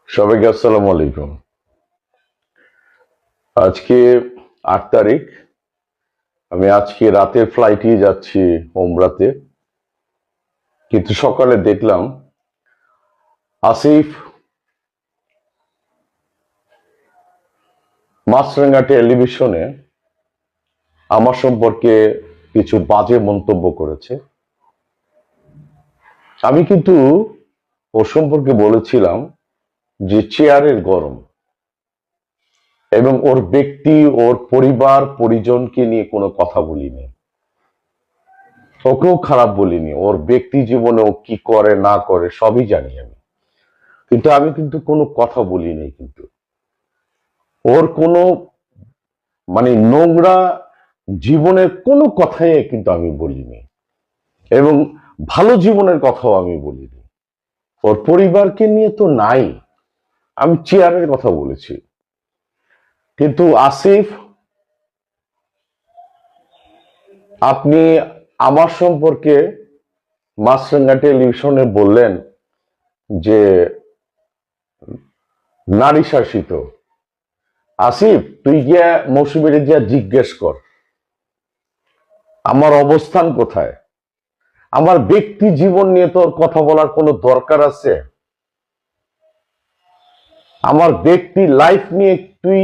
সবাইকে আসসালামু আলাইকুম। আজকে 8 তারিখ। আমি আজকে রাতের ফ্লাইটে যাচ্ছি ওমরাতে, কিন্তু সকালে দেখলাম আসিফ মাছরাঙ্গা টেলিভিশনে আমার সম্পর্কে কিছু বাজে মন্তব্য করেছে। আমি কিন্তু ওর সম্পর্কে বলেছিলাম যে চেয়ারের গরম, এবং ওর ব্যক্তি, ওর পরিবার পরিজনকে নিয়ে কোনো কথা বলিনি, ওকেও খারাপ বলিনি। ওর ব্যক্তি জীবনে ও কি করে না করে সবই জানি আমি, কিন্তু আমি কিন্তু কোনো কথা বলিনি। কিন্তু ওর কোনো নোংরা জীবনের কোনো কথাই কিন্তু আমি বলিনি, এবং ভালো জীবনের কথাও আমি বলিনি। ওর পরিবারকে নিয়ে তো নাই, আমি চেয়ারের কথা বলেছি। কিন্তু আসিফ, আপনি আমার সম্পর্কে মাছরাঙ্গা টেলিভিশনে বললেন যে নারী শাসিত। আসিফ, তুই গিয়া মৌসুমীরে গিয়া জিজ্ঞেস কর আমার অবস্থান কোথায়। আমার ব্যক্তি জীবন নিয়ে তোর কথা বলার কোনো দরকার আছে? আমার ব্যক্তি লাইফ নিয়ে তুই,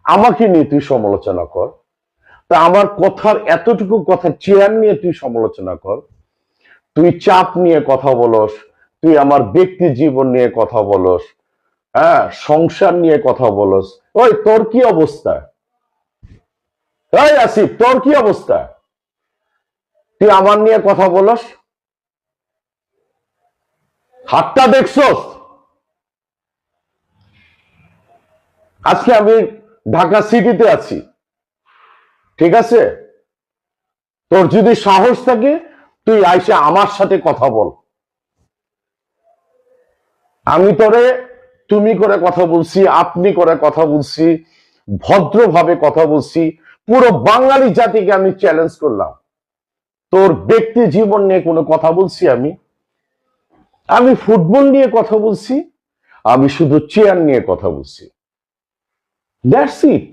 আমাকে নিয়ে তুই সমালোচনা কর। তা আমার কথার এতটুকু কথা, চেয়ার নিয়ে তুই সমালোচনা কর। তুই চাপ নিয়ে কথা বলস, তুই আমার ব্যক্তি জীবন নিয়ে কথা বলস, হ্যাঁ, সংসার নিয়ে কথা বলস। ওই তোর কি অবস্থা? এই আসিফ, তোর কি অবস্থা? তুই আমার নিয়ে কথা বলস, হাতটা দেখছস? আজকে আমি ঢাকা সিটিতে আছি, ঠিক আছে? তোর যদি সাহস থাকে তুই আইসে আমার সাথে কথা বল। আমি তোরে তুমি করে কথা বলছি, আপনি করে কথা বলছি, ভদ্রভাবে কথা বলছি। পুরো বাঙালি জাতিকে আমি চ্যালেঞ্জ করলাম। তোর ব্যক্তি জীবন নিয়ে কোনো কথা বলছি আমি? আমি ফুটবল নিয়ে কথা বলছি, আমি শুধু চেয়ার নিয়ে কথা বলছি। That's it.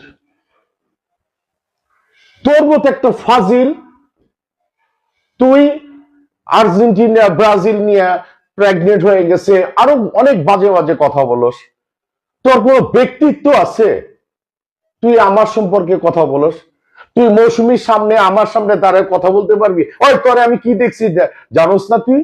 তোর মতো একটা ফাজিল, তুই আর্জেন্টিনা ব্রাজিল নিয়ে প্রেগনেন্ট হয়ে গেছে, আরো অনেক বাজে বাজে কথা বলস। তোর কোনো ব্যক্তিত্ব আছে? তুই আমার সম্পর্কে কথা বলস? তুই মৌসুমীর সামনে, আমার সামনে দাঁড়ায় কথা বলতে পারবি? ওই তোরে আমি কি দেখছি জানোস না তুই?